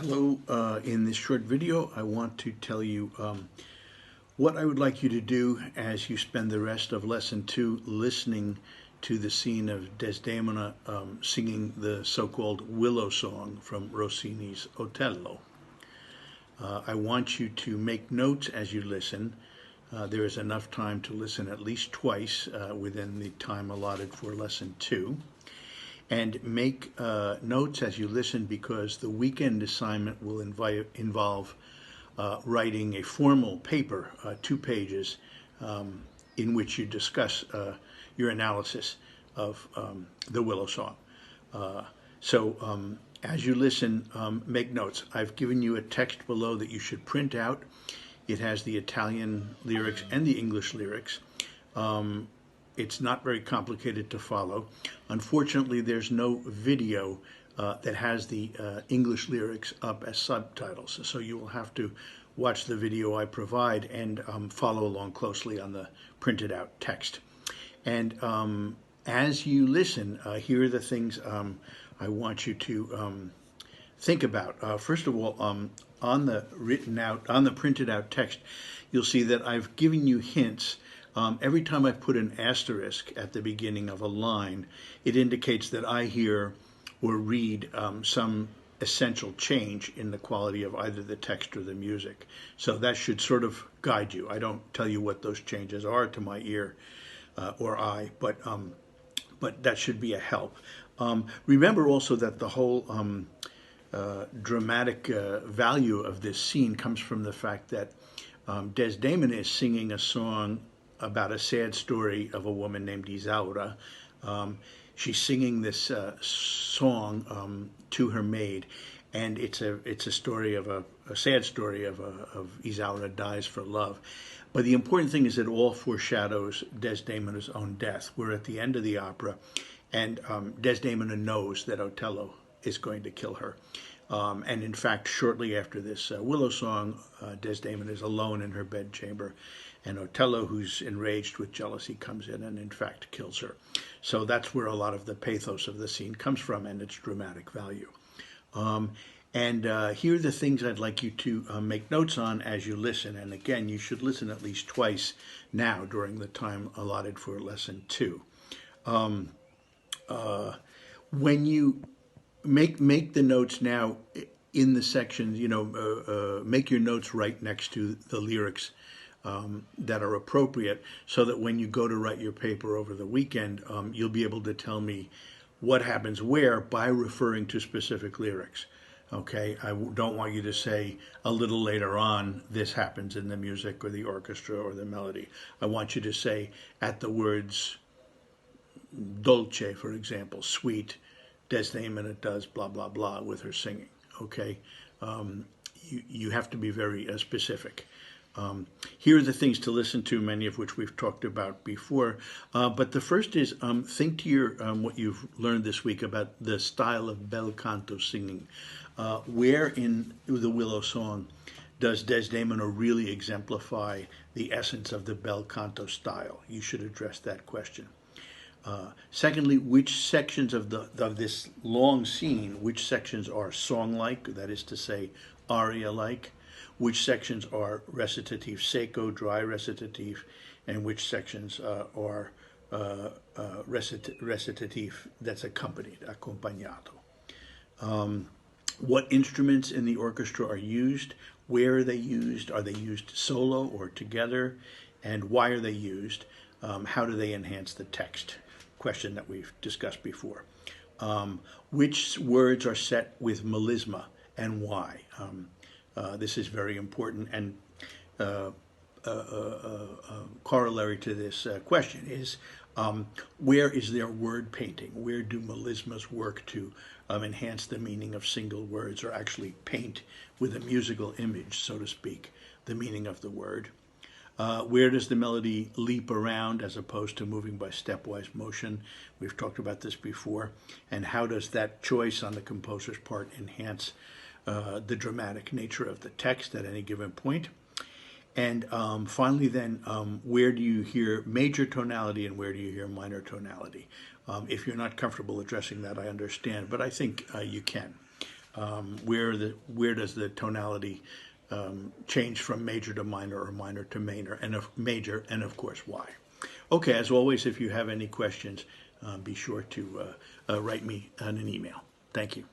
Hello, in this short video I want to tell you what I would like you to do as you spend the rest of lesson 2 listening to the scene of Desdemona singing the so-called Willow song from Rossini's Otello. I want you to make notes as you listen. There is enough time to listen at least twice within the time allotted for lesson 2. And make notes as you listen, because the weekend assignment will involve writing a formal paper, 2 pages, in which you discuss your analysis of the Willow song. So as you listen, make notes. I've given you a text below that you should print out. It has the Italian lyrics and the English lyrics. It's not very complicated to follow. Unfortunately, there's no video that has the English lyrics up as subtitles, so you will have to watch the video I provide and follow along closely on the printed out text. And as you listen, here are the things I want you to think about. First of all, on the printed out text, you'll see that I've given you hints. Every time I put an asterisk at the beginning of a line, it indicates that I hear or read some essential change in the quality of either the text or the music. So that should sort of guide you. I don't tell you what those changes are to my ear or eye, but that should be a help. Remember also that the whole dramatic value of this scene comes from the fact that Desdemona is singing a song about a sad story of a woman named Isaura. She's singing this song to her maid, and it's a story of a sad story of Isaura dies for love. But the important thing is that it all foreshadows Desdemona's own death. We're at the end of the opera, and Desdemona knows that Otello is going to kill her. And in fact, shortly after this Willow song, Desdemona is alone in her bedchamber, and Otello, who's enraged with jealousy, comes in and in fact kills her. So that's where a lot of the pathos of the scene comes from and its dramatic value. And here are the things I'd like you to make notes on as you listen. And again, you should listen at least twice now during the time allotted for lesson 2. When you make the notes now in the sections, make your notes right next to the lyrics that are appropriate, so that when you go to write your paper over the weekend, you'll be able to tell me what happens where by referring to specific lyrics. Okay, I don't want you to say a little later on this happens in the music or the orchestra or the melody. I want you to say at the words dolce, for example, sweet, Desdemona does blah blah blah with her singing. Okay, you have to be very specific. Here are the things to listen to, many of which we've talked about before. But the first is think to your what you've learned this week about the style of bel canto singing. Where in the Willow song does Desdemona really exemplify the essence of the bel canto style? You should address that question. Secondly, which sections of this long scene, which sections are song-like, that is to say, aria-like, which sections are recitative secco, dry recitative, and which sections are recitative that's accompanied, accompagnato. What instruments in the orchestra are used? Where are they used? Are they used solo or together? And why are they used? How do they enhance the text? Question that we've discussed before. Which words are set with melisma and why? This is very important, and corollary to this question is where is there word painting? Where do melismas work to enhance the meaning of single words, or actually paint with a musical image, so to speak, the meaning of the word? Where does the melody leap around as opposed to moving by stepwise motion? We've talked about this before. And how does that choice on the composer's part enhance the dramatic nature of the text at any given point? And finally then, where do you hear major tonality and where do you hear minor tonality? If you're not comfortable addressing that, I understand, but I think you can. where does the tonality change from major to minor or minor to major, and of course why. Okay, as always, if you have any questions, be sure to write me an email. Thank you.